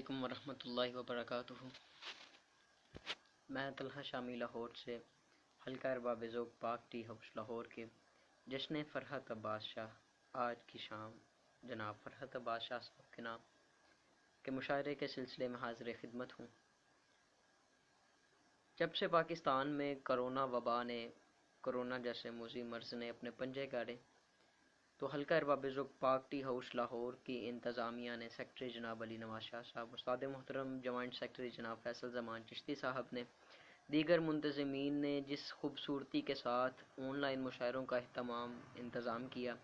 علیکم ورحمۃ اللہ وبرکاتہ۔ میں طلحہ شامی لاہور سے حلقہ ارباب ذوق پاک ٹی ہاؤس لاہور کے جشن فرحت عباس شاہ آج کی شام جناب فرحت عباس شاہ صاحب کے نام کے مشاعرے کے سلسلے میں حاضر خدمت ہوں۔ جب سے پاکستان میں کورونا جیسے موذی مرض نے اپنے پنجے گاڑے تو حلقہ ارباب ذوق پاک ٹی ہاؤس لاہور کی انتظامیہ نے سیکرٹری جناب علی نواز شاہ صاحب، استاد محترم جوائنٹ سیکرٹری جناب فیصل زمان چشتی صاحب نے، دیگر منتظمین نے جس خوبصورتی کے ساتھ آن لائن مشاعروں کا انتظام کیا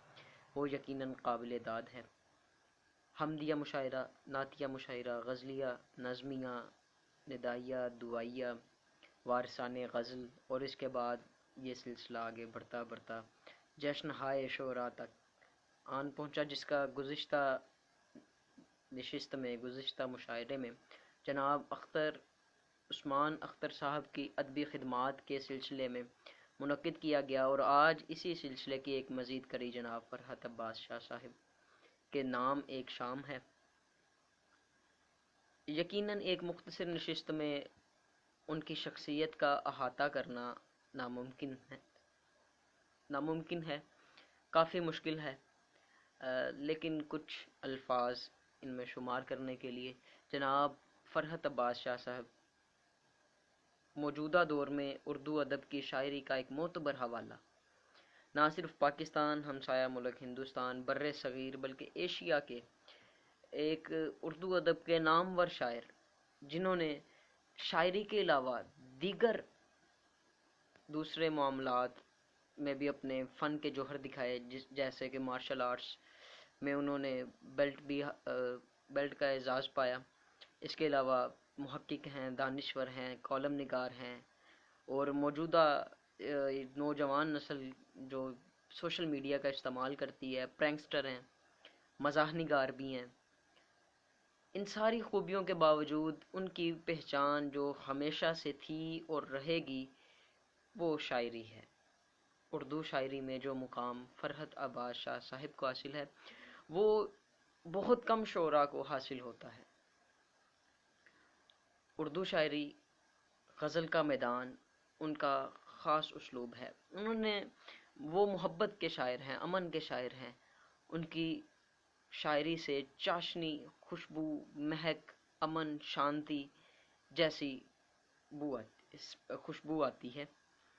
وہ یقیناً قابل داد ہے۔ حمدیہ مشاعرہ، نعتیہ مشاعرہ، غزلیہ، نظمیہ، ندائیہ، دعائیہ، وارثان غزل اور اس کے بعد یہ سلسلہ آگے بڑھتا جشن ہائے شعراء تک آن پہنچا، جس کا گزشتہ مشاعرے میں جناب عثمان اختر صاحب کی ادبی خدمات کے سلسلے میں منعقد کیا گیا، اور آج اسی سلسلے کی ایک مزید کڑی جناب فرحت عباس شاہ صاحب کے نام ایک شام ہے۔ یقیناً ایک مختصر نشست میں ان کی شخصیت کا احاطہ کرنا ناممکن ہے، کافی مشکل ہے، لیکن کچھ الفاظ ان میں شمار کرنے کے لیے جناب فرحت عباس شاہ صاحب موجودہ دور میں اردو ادب کی شاعری کا ایک معتبر حوالہ، نہ صرف پاکستان، ہمسایہ ملک ہندوستان، بر صغیر بلکہ ایشیا کے ایک اردو ادب کے نامور شاعر، جنہوں نے شاعری کے علاوہ دوسرے معاملات میں بھی اپنے فن کے جوہر دکھائے، جیسے کہ مارشل آرٹس میں انہوں نے بیلٹ کا اعزاز پایا۔ اس کے علاوہ محقق ہیں، دانشور ہیں، کالم نگار ہیں، اور موجودہ نوجوان نسل جو سوشل میڈیا کا استعمال کرتی ہے، پرینکسٹر ہیں، مزاح نگار بھی ہیں۔ ان ساری خوبیوں کے باوجود ان کی پہچان جو ہمیشہ سے تھی اور رہے گی وہ شاعری ہے۔ اردو شاعری میں جو مقام فرحت عباس شاہ صاحب کو حاصل ہے وہ بہت کم شعراء کو حاصل ہوتا ہے۔ اردو شاعری، غزل کا میدان ان کا خاص اسلوب ہے۔ وہ محبت کے شاعر ہیں، امن کے شاعر ہیں۔ ان کی شاعری سے چاشنی، خوشبو، مہک، امن، شانتی جیسی خوشبو آتی ہے۔